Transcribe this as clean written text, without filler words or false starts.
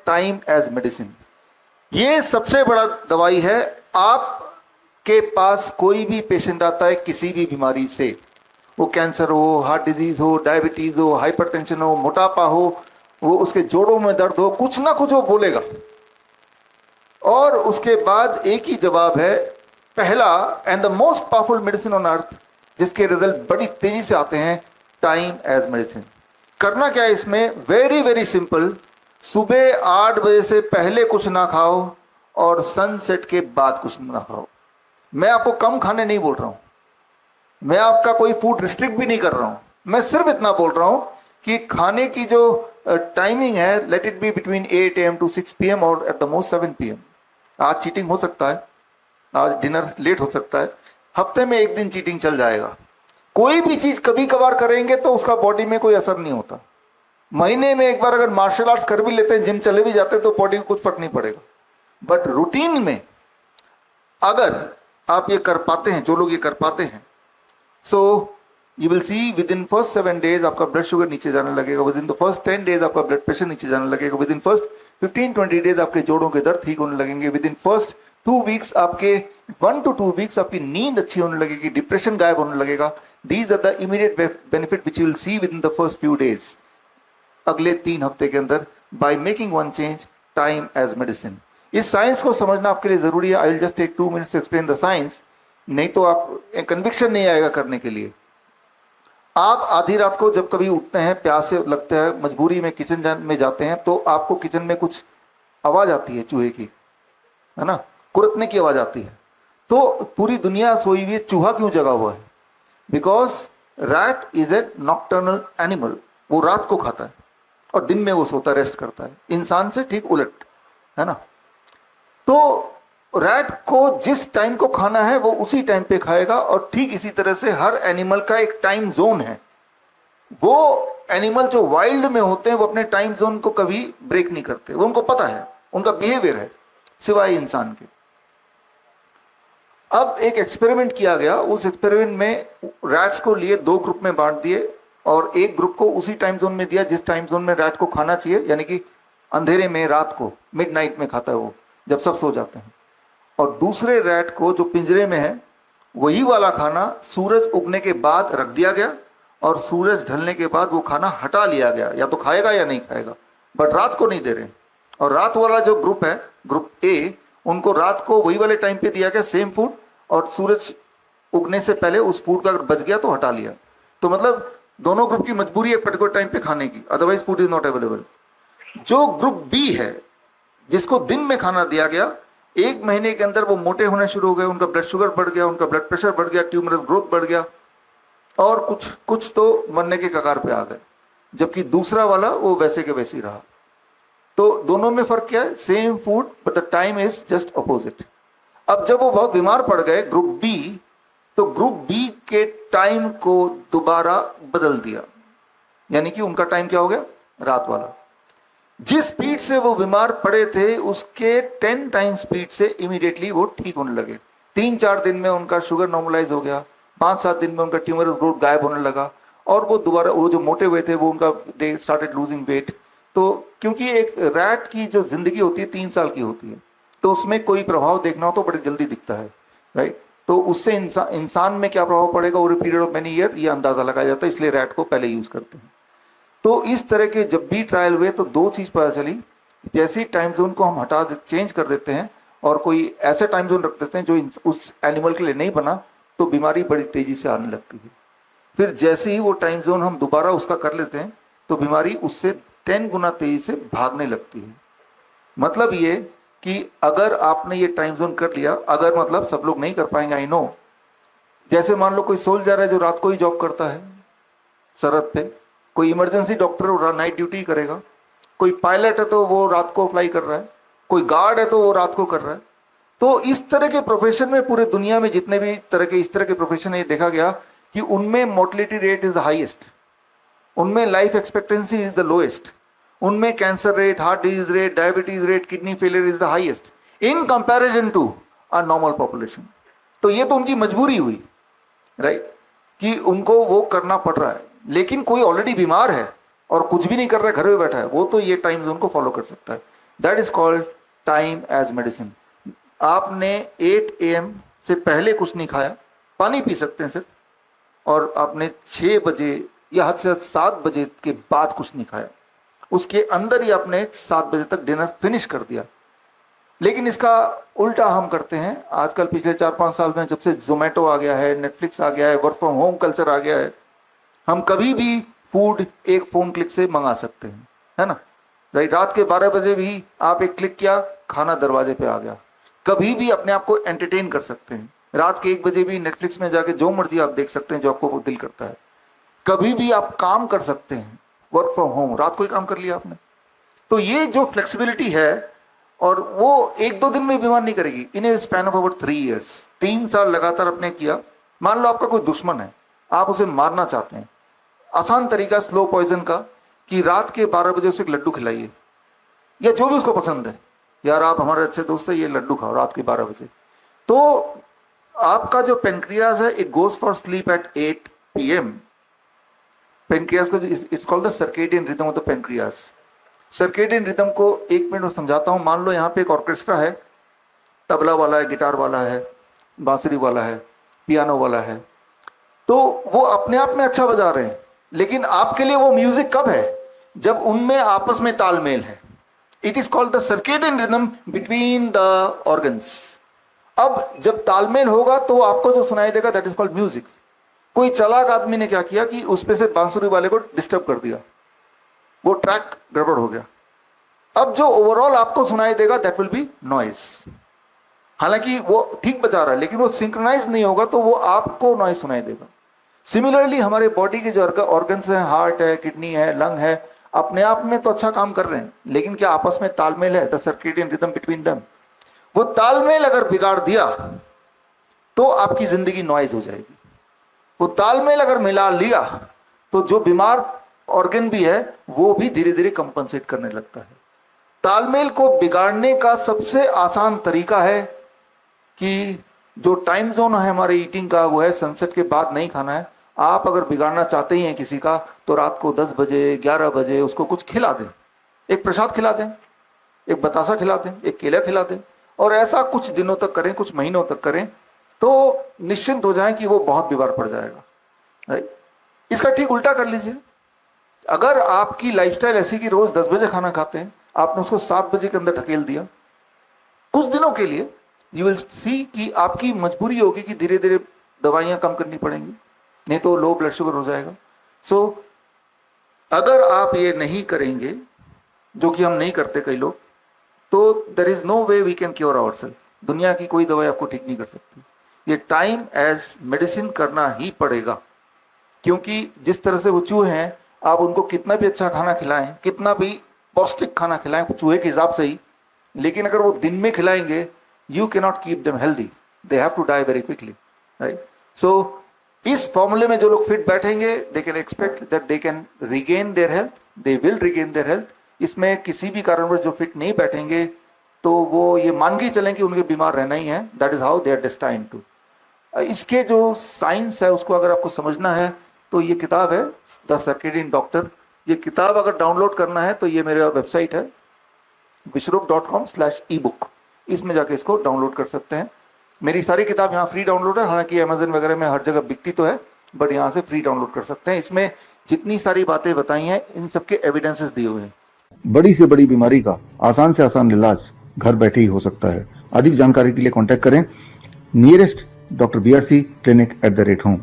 Time as medicine. ये सबसे बड़ा दवाई है। आपके पास कोई भी पेशेंट आता है किसी भी बीमारी से, वो कैंसर हो, हार्ट डिजीज हो, डायबिटीज हो, हाइपरटेंशन हो, मोटापा हो, वो उसके जोड़ों में दर्द हो, कुछ ना कुछ वो बोलेगा, और उसके बाद एक ही जवाब है, पहला and the most powerful medicine on earth, जिसके रिजल्ट बड़ी तेजी से आते हैं, टाइम एज मेडिसिन। करना क्या है इसमें? Very very simple. सुबह 8 बजे से पहले कुछ ना खाओ और सनसेट के बाद कुछ ना खाओ। मैं आपको कम खाने नहीं बोल रहा हूं, मैं आपका कोई फूड रिस्ट्रिक्ट भी नहीं कर रहा हूं, मैं सिर्फ इतना बोल रहा हूं कि खाने की जो टाइमिंग है, let it be between 8 AM to 6 PM और एट द मोस्ट 7 PM। आज चीटिंग हो सकता है, आज डिनर लेट हो सकता है, हफ्ते में एक दिन चीटिंग चल जाएगा। कोई भी चीज कभी कभार करेंगे तो उसका बॉडी में कोई असर नहीं होता। महीने में एक बार अगर मार्शल आर्ट्स कर भी लेते हैं, जिम चले भी जाते हैं, तो बॉडी को कुछ फर्क नहीं पड़ेगा। बट रूटीन में अगर आप ये कर पाते हैं, जो लोग ये कर पाते हैं, so you will see with in first 7 days आपका ब्लड शुगर नीचे जाने लगेगा, with in the first 10 days आपका ब्लड प्रेशर नीचे जाने लगेगा, विद इन फर्स्ट 15-20 days आपके जोड़ों के दर्द ठीक होने लगेंगे, विद इन फर्स्ट 2 weeks आपके 1 to 2 weeks आपकी नींद अच्छी होने लगेगी, डिप्रेशन गायब होने लगेगा। These are the immediate benefit which you will see within the first few days, अगले 3 हफ्ते के अंदर, by making one change, time as medicine. इस साइंस को समझना आपके लिए जरूरी है। I will just take 2 minutes to explain the science, नहीं तो आप कन्विक्शन नहीं आएगा करने के लिए। आप आधी रात को जब कभी उठते हैं, प्यास से लगता है, मजबूरी में किचन में जाते हैं, तो आपको किचन में कुछ आवाज आती है चूहे की, है ना, कुरतने की आवाज आती है, तो पूरी दुनिया सोई हुई है, चूहा क्यों जगा हुआ है? Because rat is a nocturnal animal, वो रात को खाता है और दिन में वो सोता रेस्ट करता है, इंसान से ठीक उलट, है ना। तो रैट को जिस टाइम को खाना है वो उसी टाइम पे खाएगा, और ठीक इसी तरह से हर एनिमल का एक टाइम जोन है। वो एनिमल जो वाइल्ड में होते हैं वो अपने टाइम जोन को कभी ब्रेक नहीं करते, वो उनको पता है, उनका बिहेवियर है, सिवाय इंसान के। अब एक एक्सपेरिमेंट किया गया, उस एक्सपेरिमेंट में रैट्स को लिए 2 ग्रुप में बांट दिए, और एक ग्रुप को उसी टाइम जोन में दिया जिस टाइम जोन में रैट को खाना चाहिए, यानी कि अंधेरे में, रात को, मिडनाइट में खाता है वो, जब सब सो जाते हैं। और दूसरे रैट को जो पिंजरे में है, वही वाला खाना सूरज उगने के बाद रख दिया गया, और सूरज ढलने के बाद वो खाना हटा लिया गया, या तो खाएगा या नहीं खाएगा, बट रात को नहीं दे रहे। और रात वाला जो ग्रुप है, ग्रुप ए, उनको रात को वही वाले टाइम पे दिया गया सेम फूड, और सूरज उगने से पहले उस फूड का अगर बच गया तो हटा लिया। तो मतलब दोनों ग्रुप की मजबूरी है पर्टिकुलर टाइम पे खाने की, otherwise food is not available. जो ग्रुप बी है, जिसको दिन में खाना दिया गया, 1 महीने के अंदर वो मोटे होने शुरू हो गए, उनका ब्लड शुगर बढ़ गया, उनका ब्लड प्रेशर बढ़ गया, ट्यूमरस ग्रोथ बढ़ गया, और कुछ तो मरने के कगार पे आ गए। जबकि दूसरा वाला वो वैसे के वैसे ही रहा। तो दोनों में फर्क क्या है? Same food but the time is just opposite. अब जब वो बहुत बीमार पड़ गए, ग्रुप बी, तो ग्रुप बी के टाइम को दोबारा बदल दिया, यानी कि उनका टाइम क्या हो गया? रात वाला। जिस स्पीड से वो बीमार पड़े थे उसके 10 टाइम्स स्पीड से इमीडिएटली वो ठीक होने लगे। 3-4 दिन में उनका शुगर नॉर्मलाइज हो गया, 5-7 दिन में उनका ट्यूमरस ग्रोथ गायब होने लगा, और वो दोबारा, वो जो मोटे हुए थे वो उनका दे स्टार्टेड लूजिंग वेट। तो क्योंकि एक रैट की जो जिंदगी होती है 3 साल की होती है, तो उसमें कोई प्रभाव देखना हो तो बड़ी जल्दी दिखता है, राइट। तो उससे इंसान में क्या प्रभाव पड़ेगा over period of many year, ये अंदाजा लगाया जाता है, इसलिए रैट को पहले यूज करते हैं। तो इस तरह के जब भी ट्रायल हुए तो 2 चीज पता चली, जैसे टाइम जोन को हम चेंज कर देते हैं और कोई ऐसा टाइम जोन रख देते हैं जो उस एनिमल के लिए नहीं बना, तो बीमारी बड़ी तेजी से आने लगती है। फिर जैसे ही वो टाइम जोन हम दोबारा उसका कर लेते हैं तो बीमारी उससे 10 गुना तेजी से भागने लगती है। मतलब ये कि अगर आपने ये टाइम जोन कर लिया, अगर मतलब सब लोग नहीं कर पाएंगे, आई नो, जैसे मान लो कोई सोल्जर है जो रात को ही जॉब करता है सरहद पे, कोई इमरजेंसी डॉक्टर नाइट ड्यूटी करेगा, कोई पायलट है तो वो रात को फ्लाई कर रहा है, कोई गार्ड है तो वो रात को कर रहा है। तो इस तरह के प्रोफेशन में पूरे दुनिया में जितने भी तरह के इस तरह के प्रोफेशन है, ये देखा गया कि उनमें mortality rate is the highest, उनमें life expectancy is the lowest, उनमें cancer rate, heart disease rate, diabetes rate, kidney failure is the highest in comparison to a normal population. तो ये तो उनकी मजबूरी हुई, राइट, कि उनको वो करना पड़ रहा है। लेकिन कोई ऑलरेडी बीमार है और कुछ भी नहीं कर रहा है, घर में बैठा है, वो तो ये टाइम जोन को फॉलो कर सकता है। That is called time as medicine. आपने 8 AM से पहले कुछ नहीं खाया, पानी पी सकते हैं सिर्फ, और आपने 6 बजे या हद से हद 7 बजे के बाद कुछ नहीं खाया, उसके अंदर ही आपने 7 बजे तक डिनर फिनिश कर दिया। लेकिन इसका उल्टा हम करते हैं आजकल। पिछले 4-5 साल में जब से जोमेटो आ गया है, नेटफ्लिक्स आ गया है, वर्क फ्रॉम होम कल्चर आ गया है, हम कभी भी फूड एक फोन क्लिक से मंगा सकते हैं, है ना। राइट, रात के 12 बजे भी आप एक क्लिक किया, खाना दरवाजे पे आ गया। कभी भी अपने आप को एंटरटेन कर सकते हैं। रात के 1 बजे भी नेटफ्लिक्स में जाके जो मर्जी आप देख सकते हैं जो आपको दिल करता है। कभी भी आप काम कर सकते हैं, वर्क फ्रॉम होम, रात को ही काम कर लिया आपने। तो ये जो फ्लेक्सिबिलिटी है, और वो 1-2 दिन में बीमार नहीं करेगी। इन ए स्पैन ऑफ अबाउट 3 years, 3 साल लगातार आपने किया। मान लो आपका कोई दुश्मन है, आप उसे मारना चाहते हैं, आसान तरीका स्लो पॉइजन का कि रात के 12 बजे उसे एक लड्डू खिलाइए, या जो भी उसको पसंद है। यार आप हमारे अच्छे दोस्त है, ये लड्डू खाओ रात के 12 बजे। तो आपका जो पेनक्रियाज है, it goes for sleep at 8 PM। Pancreas का it's called the circadian rhythm of the pancreas. Circadian rhythm को 1 मिनट में समझाता हूं। मान लो यहाँ पे एक ऑर्केस्ट्रा है, तबला वाला है, गिटार वाला है, बांसुरी वाला है, पियानो वाला है। तो वो अपने आप में अच्छा बजा रहे हैं, लेकिन आपके लिए वो म्यूजिक कब है? जब उनमें आपस में तालमेल है। It is called the circadian rhythm between the organs. अब जब तालमेल होगा तो आपको जो सुनाई देगा दैट इज कॉल्ड म्यूजिक। कोई चालाक आदमी ने क्या किया कि उसपे से बांसुरी वाले को डिस्टर्ब कर दिया, वो ट्रैक गड़बड़ हो गया। अब जो ओवरऑल आपको सुनाई देगा दैट विल बी नॉइज। हालांकि वो ठीक बजा रहा है, लेकिन वो सिंक्रोनाइज नहीं होगा तो वो आपको नॉइज सुनाई देगा। सिमिलरली हमारे बॉडी के जो ऑर्गन्स हैं, हार्ट है, किडनी है, लंग है, अपने आप में तो अच्छा काम कर रहे हैं, लेकिन क्या आपस में तालमेल है? The circadian rhythm between them. वो तालमेल अगर बिगाड़ दिया तो आपकी जिंदगी नॉइज हो जाएगी। वो तालमेल अगर मिला लिया तो जो बीमार ऑर्गन भी है वो भी धीरे धीरे कंपनसेट करने लगता है। तालमेल को बिगाड़ने का सबसे आसान तरीका है कि जो टाइम जोन है हमारे ईटिंग का, वो है सनसेट के बाद नहीं खाना है। आप अगर बिगाड़ना चाहते ही हैं किसी का, तो रात को 10 बजे 11 बजे उसको कुछ खिला दें। एक प्रसाद खिला दें, एक बतासा खिला दें, एक केला खिला दें, और ऐसा कुछ दिनों तक करें, कुछ महीनों तक करें, तो निश्चिंत हो जाएं कि वो बहुत बीमार पड़ जाएगा। राइट, इसका ठीक उल्टा कर लीजिए। अगर आपकी लाइफस्टाइल ऐसी कि रोज 10 बजे खाना खाते हैं, आपने उसको 7 बजे के अंदर ढकेल दिया कुछ दिनों के लिए, यू विल सी कि आपकी मजबूरी होगी कि धीरे धीरे दवाइयां कम करनी पड़ेंगी, नहीं तो लो ब्लड शुगर हो जाएगा। सो अगर आप ये नहीं करेंगे, जो कि हम नहीं करते कई लोग, तो there is no way we can cure ourselves. दुनिया की कोई दवाई आपको ठीक नहीं कर सकती। ये टाइम एज मेडिसिन करना ही पड़ेगा, क्योंकि जिस तरह से वो चूहे हैं, आप उनको कितना भी अच्छा खाना खिलाएं, कितना भी पौष्टिक खाना खिलाएं चूहे के हिसाब से ही, लेकिन अगर वो दिन में खिलाएंगे, you can not keep them healthy, they have to die very quickly. Right, so इस फॉर्मूले में जो लोग फिट बैठेंगे, they can expect that they can regain their health, they will regain their health. इसमें किसी भी कारणवश जो फिट नहीं बैठेंगे, तो वो ये मान के चलें कि उनके बीमार रहना ही है। That is how they are destined to. इसके जो साइंस है उसको अगर आपको समझना है तो ये किताब है द सर्केडियन डॉक्टर। ये किताब अगर डाउनलोड करना है तो ये मेरा वेबसाइट है vishrup.com/ebook, इसमें जाके इसको डाउनलोड कर सकते हैं। मेरी सारी किताब यहाँ फ्री डाउनलोड है, हालांकि अमेजन वगैरह में हर जगह बिकती तो है, बट यहाँ से फ्री डाउनलोड कर सकते हैं। इसमें जितनी सारी बातें बताई हैं, इन सबके एविडेंसेस दिए हुए हैं। बड़ी से बड़ी बीमारी का आसान से आसान इलाज घर बैठे ही हो सकता है। अधिक जानकारी के लिए कांटेक्ट करें नियरेस्ट डॉक्टर BRC clinic@home।